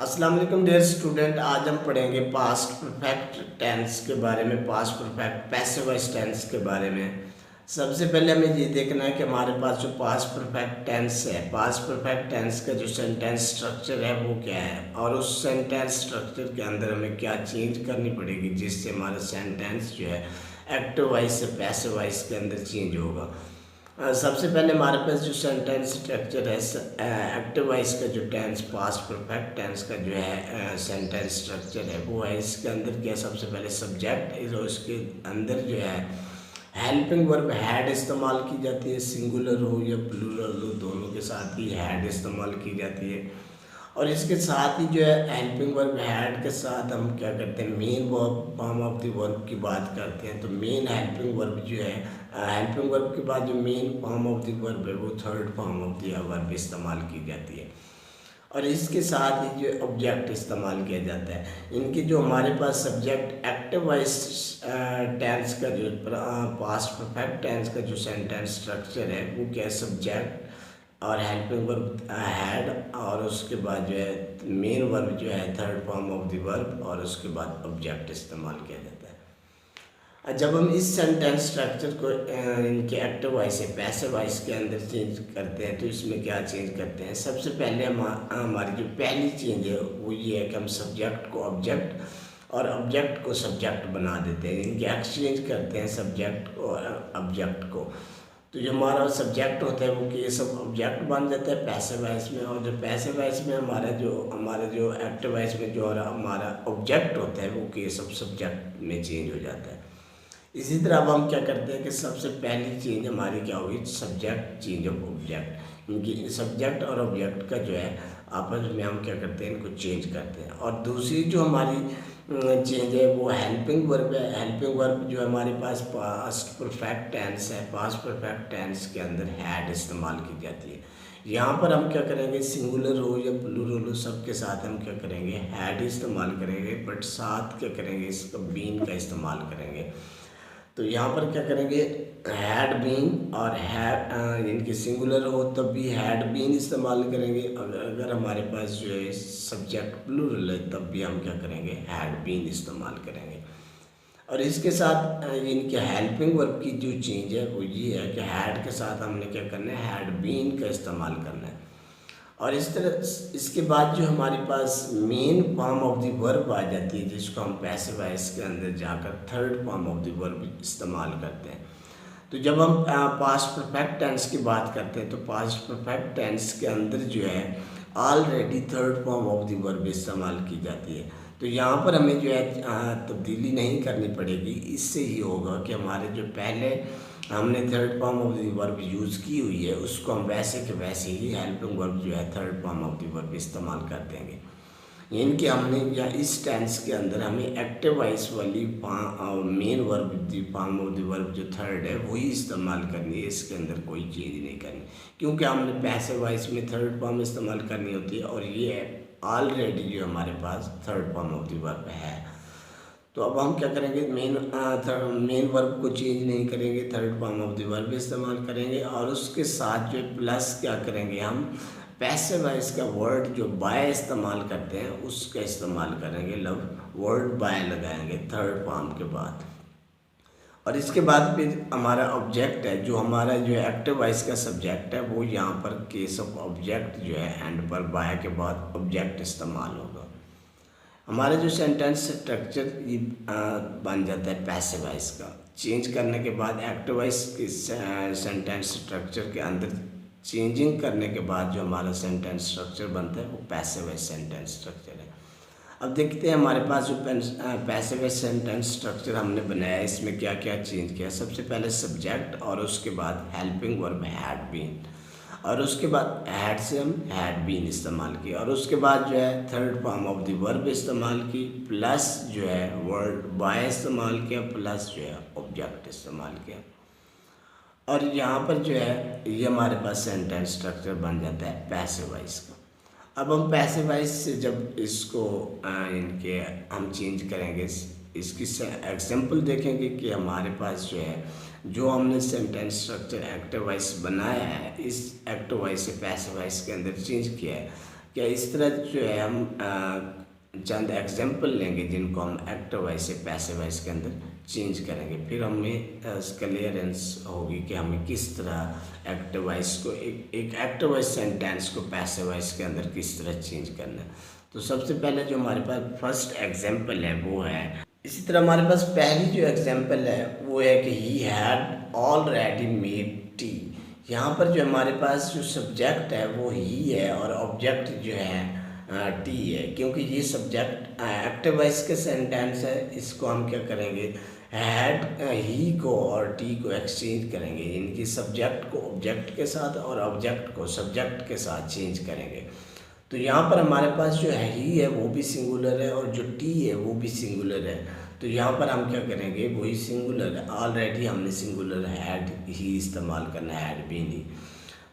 अस्सलाम वालेकुम dear student. आज हम पढ़ेंगे पास्ट परफेक्ट टेंस के बारे में, past perfect passive voice tense के बारे में। सबसे पहले हमें ये देखना है कि हमारे पास जो पास्ट परफेक्ट टेंस है, पास्ट परफेक्ट टेंस का जो सेंटेंस स्ट्रक्चर है वो क्या है, और उस सेंटेंस स्ट्रक्चर के अंदर हमें क्या चेंज करनी पड़ेगी जिससे हमारा सेंटेंस जो है एक्टिव वॉइस से पैसिव वॉइस के अंदर चेंज होगा। सबसे पहले हमारे पास जो सेंटेंस स्ट्रक्चर है, एक्टिव वॉइस का जो टेंस, पास्ट परफेक्ट टेंस का जो है सेंटेंस स्ट्रक्चर है वो है। इसके अंदर क्या, सबसे पहले सब्जेक्ट, उसके अंदर जो है हेल्पिंग वर्ब हैड इस्तेमाल की जाती है, सिंगुलर हो या प्लूरल हो दोनों के साथ ही हैड इस्तेमाल की जाती है। और इसके साथ ही जो है हेल्पिंग वर्ब हैड के साथ हम क्या करते हैं, main verb form of the verb की बात करते हैं। तो मेन हेल्पिंग वर्ब जो है, हेल्पिंग वर्ब के बाद जो main form of the verb है वो third form of the verb इस्तेमाल की जाती है। और इसके साथ ही जो ऑब्जेक्ट इस्तेमाल किया जाता है। इनके जो हमारे पास सब्जेक्ट एक्टिव वॉइस टेंस का जो पास्ट परफेक्ट टेंस का जो सेंटेंस स्ट्रक्चर है वो क्या है, सब्जेक्ट और हेल्पिंग वर्ब हैड, और उसके बाद जो है मेन वर्ब जो है third form of the verb, और उसके बाद ऑब्जेक्ट इस्तेमाल किया जाता है। जब हम इस सेंटेंस स्ट्रक्चर को इनके एक्टिव वॉइस से पैसिव वॉइस के अंदर चेंज करते हैं तो इसमें क्या चेंज करते हैं। सबसे पहले हमारी जो पहली चेंज है वो ये है कि हम सब्जेक्ट को ऑब्जेक्ट और ऑब्जेक्ट को सब्जेक्ट बना देते हैं, इनके एक्सचेंज करते हैं सब्जेक्ट को और ऑब्जेक्ट को। तो जो हमारा सब्जेक्ट होता है वो कि ये सब ऑब्जेक्ट बन जाता है पैसिव वॉइस में, और जो पैसिव वॉइस में हमारा जो एक्टिव वॉइस में जो हमारा ऑब्जेक्ट होता है वो कि ये सब सब्जेक्ट में चेंज हो जाता है। इसी तरह अब हम क्या करते हैं कि सबसे पहली चेंज हमारी क्या होगी, सब्जेक्ट चेंज ऑफ ऑब्जेक्ट। इनकी सब्जेक्ट और ऑब्जेक्ट का जो है आपस में हम क्या करते हैं, इनको चेंज करते हैं। और दूसरी जो हमारी चेंज है वो हेल्पिंग वर्ब है। हेल्पिंग वर्ब जो हमारे पास पास्ट परफेक्ट टेंस है, पास्ट परफेक्ट टेंस के अंदर हैड इस्तेमाल की जाती है। यहाँ पर हम क्या करेंगे, सिंगुलर हो या प्लूरल हो सबके साथ हम क्या करेंगे, हैड इस्तेमाल करेंगे, बट साथ क्या करेंगे, इसका बीन का इस्तेमाल करेंगे। तो यहाँ पर क्या करेंगे, हैड बीन, और हैड इनके सिंगुलर हो तब भी हैड बीन इस्तेमाल करेंगे। अगर हमारे पास जो है सब्जेक्ट प्लूरल है तब भी हम क्या करेंगे, हैड बीन इस्तेमाल करेंगे। और इसके साथ इनके हेल्पिंग वर्ब की जो चेंज है वो ये है कि हैड के साथ हमने क्या करना है, हैड बीन का इस्तेमाल करना है। और इस तरह इसके बाद जो हमारे पास main form of the verb आ जाती है, जिसको हम पैसिव वॉइस के अंदर जाकर third form of the verb इस्तेमाल करते हैं। तो जब हम पास्ट परफेक्ट टेंस की बात करते हैं तो पास्ट परफेक्ट टेंस के अंदर जो है already third form of the verb इस्तेमाल की जाती है। तो यहाँ पर हमें जो है तब्दीली नहीं करनी पड़ेगी। इससे ही होगा कि हमारे जो पहले हमने third form of the verb use की हुई है उसको हम वैसे के वैसे ही हेल्पिंग वर्ब जो है third form of the verb इस्तेमाल कर देंगे। यानी कि हमने या इस टेंस के अंदर हमें एक्टिव वॉइस वाली main verb form of the verb जो थर्ड है वही इस्तेमाल करनी है, इसके अंदर कोई चेंज नहीं करनी, क्योंकि हमने पैसिव वॉइस में थर्ड फॉर्म इस्तेमाल करनी होती है और ये ऑलरेडी जो हमारे पास third form of the verb है। तो अब हम क्या करेंगे, मेन वर्ब को चेंज नहीं करेंगे, third form of the verb इस्तेमाल करेंगे। और उसके साथ जो प्लस क्या करेंगे, हम पैसिव वॉइस का वर्ड जो बाय इस्तेमाल करते हैं उसका इस्तेमाल करेंगे, वर्ड बाय लगाएंगे थर्ड फॉर्म के बाद। और इसके बाद फिर हमारा ऑब्जेक्ट है, जो हमारा जो एक्टिव वॉइस का सब्जेक्ट है वो यहाँ पर केस ऑफ ऑब्जेक्ट जो है एंड पर बाय के बाद ऑब्जेक्ट इस्तेमाल होगा। हमारा जो सेंटेंस स्ट्रक्चर ये बन जाता है पैसिव वॉइस का। चेंज करने के बाद एक्टिव वॉइस के सेंटेंस स्ट्रक्चर के अंदर चेंजिंग करने के बाद जो हमारा सेंटेंस स्ट्रक्चर बनता है वो पैसिव वॉइस सेंटेंस स्ट्रक्चर है। अब देखते हैं हमारे पास जो पैसिव वॉइस सेंटेंस स्ट्रक्चर हमने बनाया है इसमें क्या क्या चेंज किया। सबसे पहले सब्जेक्ट और उसके बाद हेल्पिंग वर्ब हैड बीन, और उसके बाद हैड से हम हैड बीन इस्तेमाल किया, और उसके बाद जो है third form of the verb इस्तेमाल की, प्लस जो है वर्ड बाय इस्तेमाल किया, प्लस जो है ऑब्जेक्ट इस्तेमाल किया। और यहाँ पर जो है ये हमारे पास सेंटेंस स्ट्रक्चर बन जाता है पैसिव वॉइस का। अब हम पैसिव वॉइस से जब इसको इनके हम चेंज करेंगे, इसकी एग्जाम्पल देखेंगे कि हमारे पास जो है जो हमने सेंटेंस स्ट्रक्चर एक्टिव वॉइस बनाया है, इस एक्टिव वॉइस से पैसिव वॉइस के अंदर चेंज किया है। क्या इस तरह जो है हम चंद एग्जाम्पल लेंगे जिनको हम एक्टिव वॉइस से पैसिव वॉइस के अंदर चेंज करेंगे, फिर हमें क्लियरेंस होगी कि हमें किस तरह एक्टिव वॉइस को एक एक्टिव वॉइस सेंटेंस को पैसिव वॉइस के अंदर किस तरह चेंज करना है। तो सबसे पहले जो हमारे पास फर्स्ट एग्जाम्पल है वो है, इसी तरह हमारे पास पहली जो एग्जाम्पल है वो है कि he had already made tea. यहाँ पर जो हमारे पास जो सब्जेक्ट है वो ही है और ऑब्जेक्ट जो है टी है, क्योंकि ये सब्जेक्ट एक्टिव वॉइस के सेंटेंस है। इसको हम क्या करेंगे, हैड ही को और टी को एक्सचेंज करेंगे, इनकी सब्जेक्ट को ऑब्जेक्ट के साथ और ऑब्जेक्ट को सब्जेक्ट के साथ चेंज करेंगे। तो यहाँ पर हमारे पास जो है ही है वो भी सिंगुलर है और जो टी है वो भी सिंगुलर है। तो यहाँ पर हम क्या करेंगे, वही सिंगुलर है, ऑलरेडी हमने सिंगुलर हैड ही इस्तेमाल करना है, हैड बीन ही।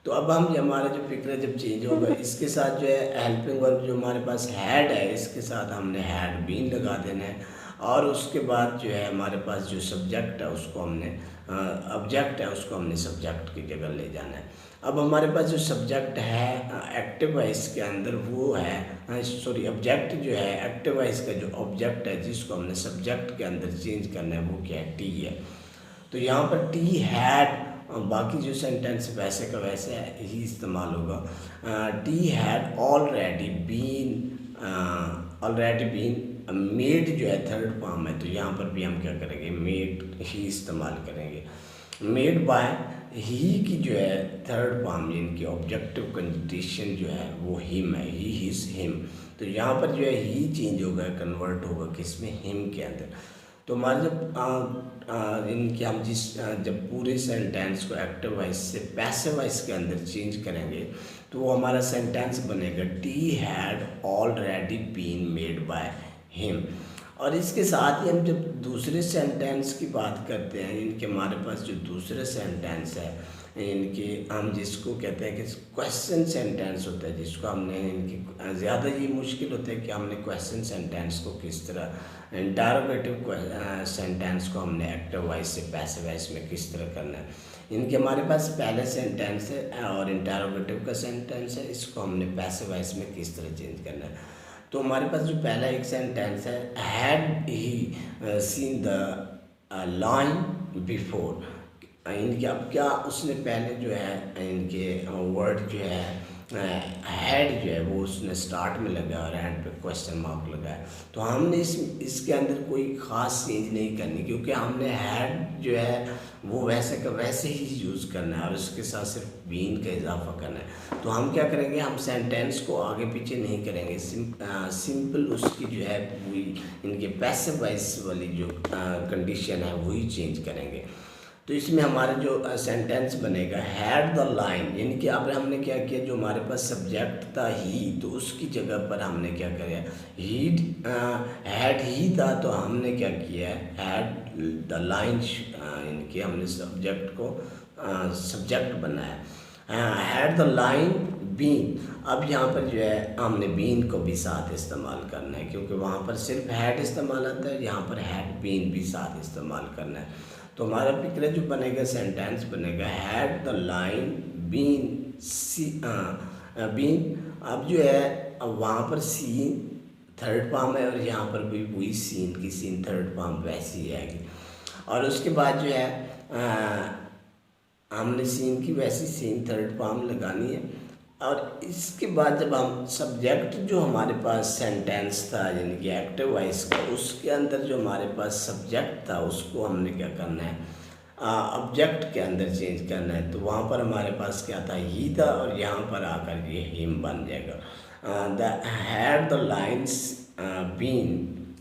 तो अब हम हमारा जो फिक्र जब चेंज होगा, इसके साथ जो है हेल्पिंग वर्ब जो हमारे पास हैड है इसके साथ हमने हैड बीन लगा देना है, और उसके बाद जो है हमारे पास जो सब्जेक्ट है उसको हमने ऑब्जेक्ट है उसको हमने सब्जेक्ट की जगह ले जाना है। अब हमारे पास जो सब्जेक्ट है एक्टिव वॉइस के अंदर वो है सॉरी ऑब्जेक्ट जो है एक्टिव वॉइस का जो ऑब्जेक्ट है जिसको हमने सब्जेक्ट के अंदर चेंज करना है वो क्या है, टी है। तो यहाँ पर टी हैड, बाकी जो सेंटेंस वैसे का वैसे ही इस्तेमाल होगा। It had already been made जो है थर्ड फॉर्म है, तो यहाँ पर भी हम क्या करेंगे, मेड ही इस्तेमाल करेंगे। मेड बाय ही की जो है थर्ड फॉर्म इनकी ऑब्जेक्टिव कंडीशन जो है वो हिम है, ही हिज हिम। तो यहाँ पर जो है ही चेंज होगा, कन्वर्ट होगा किसमें, हिम के अंदर। तो हमारे जब इनके हम जब पूरे सेंटेंस को एक्टिव वॉइस से पैसिव वॉइस के अंदर चेंज करेंगे तो वो हमारा सेंटेंस बनेगा it had already been made by him. और इसके साथ ही हम जब दूसरे सेंटेंस की बात करते हैं, इनके हमारे पास जो दूसरे सेंटेंस है इनके हम जिसको कहते हैं कि क्वेश्चन सेंटेंस होता है, जिसको हमने इनकी ज़्यादा ये मुश्किल होता है कि हमने क्वेश्चन सेंटेंस को किस तरह, इंटरोगेटिव सेंटेंस को हमने एक्टिव वॉइस से पैसिव वॉइस में किस तरह करना है। इनके हमारे पास पहले सेंटेंस है और इंटरोगेटिव का सेंटेंस है, इसको हमने पैसिव वॉइस में किस तरह चेंज करना है। तो हमारे पास जो पहला एक सेंटेंस है, had he seen the line before, इनके अब क्या उसने पहले जो है इनके वर्ड जो है हैड जो है वो उसने स्टार्ट में लगा और एंड पे क्वेश्चन मार्क लगा है। तो हमने इसके अंदर कोई ख़ास चेंज नहीं करनी, क्योंकि हमने हैड जो है वो वैसे का वैसे ही यूज़ करना है और उसके साथ सिर्फ बीन का इजाफा करना है। तो हम क्या करेंगे, हम सेंटेंस को आगे पीछे नहीं करेंगे, सिंपल उसकी जो है वही इनके पैसिव वॉइस वाली जो कंडीशन है वही चेंज करेंगे। तो इसमें हमारा जो सेंटेंस बनेगा हैड द लाइन, यानी कि अब हमने क्या किया, जो हमारे पास सब्जेक्ट था ही, तो उसकी जगह पर हमने क्या किया, हैड ही था तो हमने क्या किया हैड द लाइन, यानी कि हमने सब्जेक्ट को सब्जेक्ट बनाया। हैड द लाइन बीन, अब यहाँ पर जो है हमने बीन को भी साथ इस्तेमाल करना है, क्योंकि वहाँ पर सिर्फ हैड इस्तेमाल आता है, यहाँ पर हैड बीन भी साथ इस्तेमाल करना है। तो हमारा पिक्चर जो बनेगा सेंटेंस बनेगा had the line been been. अब जो है अब वहाँ पर सीन थर्ड फॉर्म है और यहाँ पर भी वही सीन की सीन थर्ड फॉर्म वैसी आएगी। और उसके बाद जो है हमने सीन की वैसी सीन थर्ड फॉर्म लगानी है। और इसके बाद जब हम सब्जेक्ट जो हमारे पास सेंटेंस था यानी कि एक्टिव वॉइस का, उसके अंदर जो हमारे पास सब्जेक्ट था उसको हमने क्या करना है, ऑब्जेक्ट के अंदर चेंज करना है। तो वहाँ पर हमारे पास क्या था, ही था, और यहाँ पर आकर ये हिम बन जाएगा। The had the lines been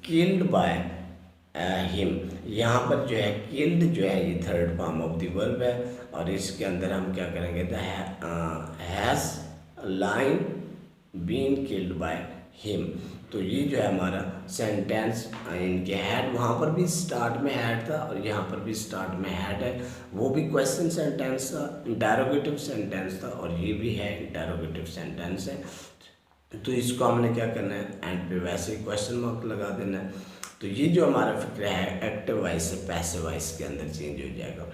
killed by him, यहाँ पर जो है किल्ड जो है ये third form of the verb है, और इसके अंदर हम क्या करेंगे, the has line been killed by him. तो ये जो है हमारा सेंटेंस इनके हैड, वहाँ पर भी स्टार्ट में हैड था और यहाँ पर भी स्टार्ट में हैड है, वो भी क्वेश्चन सेंटेंस था, इंटरोगेटिव सेंटेंस था, और ये भी है इंटरोगेटिव सेंटेंस है। तो इसको हमने क्या करना है, एंड पे वैसे ही क्वेश्चन मार्क लगा देना है। तो ये जो हमारा फिक्र है एक्टिव वॉइस से पैसिव वॉइस के अंदर चेंज हो जाएगा।